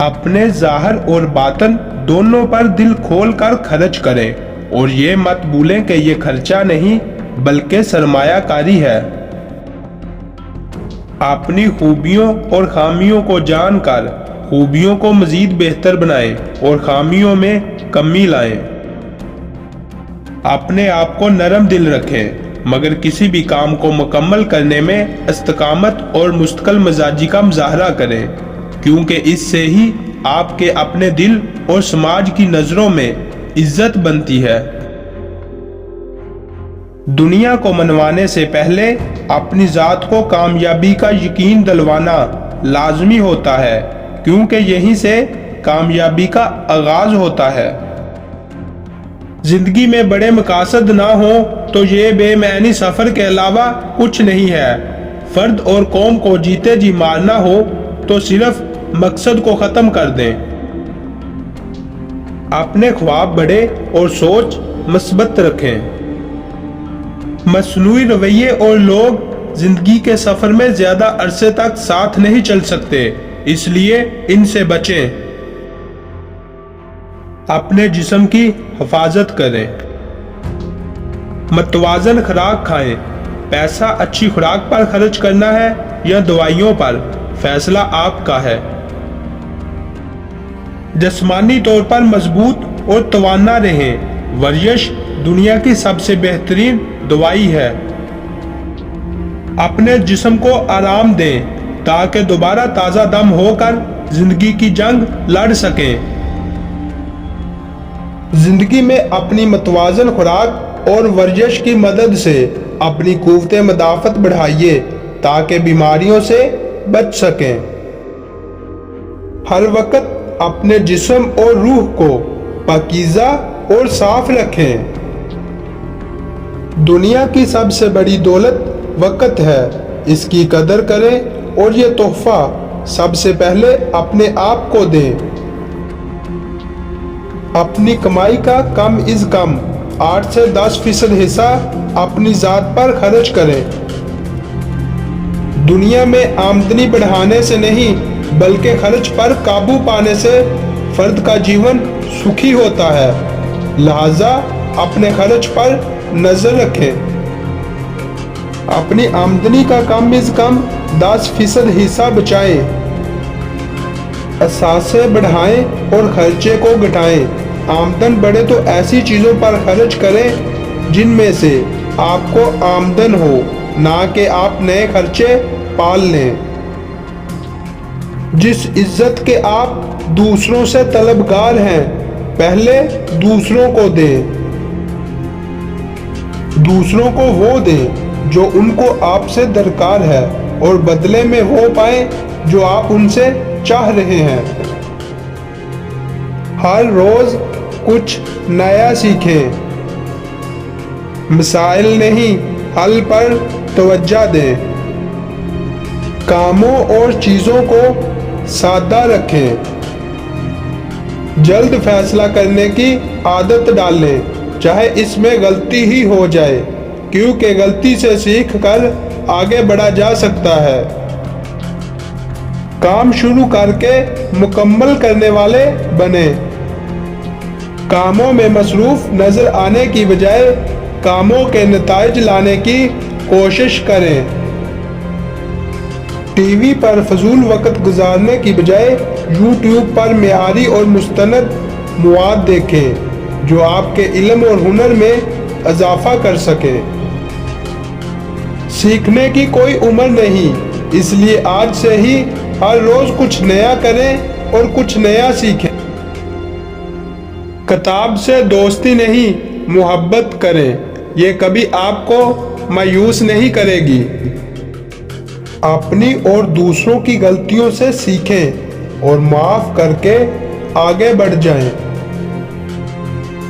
अपने ज़ाहिर और बातन दोनों पर दिल खोल कर खर्च करें और ये मत भूलें कि ये खर्चा नहीं बल्कि सरमायाकारी है। अपनी खूबियों और खामियों को जानकर खूबियों को मजीद बेहतर बनाएं और खामियों में कमी लाएं। अपने आप को नरम दिल रखें मगर किसी भी काम को मुकम्मल करने में इस्तिकामत और मुस्तकिल मिजाजी का मुजाहरा करें, क्योंकि इससे ही आपके अपने दिल और समाज की नजरों में इज्जत बनती है। दुनिया को मनवाने से पहले अपनी जात को कामयाबी का यकीन दिलवाना लाजमी होता है, क्योंकि यहीं से कामयाबी का आगाज होता है। जिंदगी में बड़े मकासद ना हो तो ये बेमैनी सफर के अलावा कुछ नहीं है। फर्द और कौम को जीते जी मारना हो तो सिर्फ मकसद को खत्म कर दें। अपने ख्वाब बड़े और सोच मस्बत रखें। मसनूई रवैये और लोग जिंदगी के सफर में ज्यादा अरसे तक साथ नहीं चल सकते, इसलिए इनसे बचें। अपने जिस्म की हिफाजत करें। मतवाजन खुराक खाएं। पैसा अच्छी खुराक पर खर्च करना है या दवाइयों पर, फैसला आपका है। जिस्मानी तौर पर मजबूत और तवाना रहें। वर्जिश दुनिया की सबसे बेहतरीन दवाई है। अपने जिस्म को आराम दें ताकि दोबारा ताजा दम होकर जिंदगी की जंग लड़ सकें। जिंदगी में अपनी मतवाजन खुराक और वर्जिश की मदद से अपनी कुव्वत मदाफत बढ़ाइए ताकि बीमारियों से बच सकें। हर वक्त अपने जिस्म और रूह को पाकीज़ा और साफ रखें। दुनिया की सबसे बड़ी दौलत वक्त है, इसकी कदर करें और ये तोहफा सबसे पहले अपने आप को दें। अपनी कमाई का कम इज कम 8 से 10% हिस्सा अपनी जात पर खर्च करें। दुनिया में आमदनी बढ़ाने से नहीं बल्कि खर्च पर काबू पाने से फर्द का जीवन सुखी होता है। लिहाजा अपने खर्च पर नजर रखें। अपनी आमदनी का कम इज कम 10% हिस्सा बचाएं। असासे बढ़ाएं और खर्चे को घटाएं। आमदन बढ़े तो ऐसी चीजों पर खर्च करें जिनमें से आपको आमदन हो, ना कि आप नए खर्चे पाल लें। जिस इज्जत के आप दूसरों से तलबगार हैं, पहले दूसरों को दें। दूसरों को वो दें जो उनको आपसे दरकार है और बदले में वो पाएं जो आप उनसे चाह रहे हैं। हर रोज कुछ नया सीखें। मसाइल नहीं, हल पर तवज्जो दें। कामों और चीजों को सादा रखें। जल्द फैसला करने की आदत डालें, चाहे इसमें गलती ही हो जाए, क्योंकि गलती से सीख कर आगे बढ़ा जा सकता है। काम शुरू करके मुकम्मल करने वाले बने। कामों में मसरूफ नजर आने की बजाय कामों के नताइज लाने की कोशिश करें। टीवी पर फजूल वक्त गुजारने की बजाय यूट्यूब पर मेआरी और मुस्तनद मवाद देखें जो आपके इल्म और हुनर में इजाफा कर सके। सीखने की कोई उम्र नहीं, इसलिए आज से ही हर रोज कुछ नया करें और कुछ नया सीखें। किताब से दोस्ती नहीं, मोहब्बत करें, ये कभी आपको मायूस नहीं करेगी। अपनी और दूसरों की गलतियों से सीखें और माफ करके आगे बढ़ जाएं।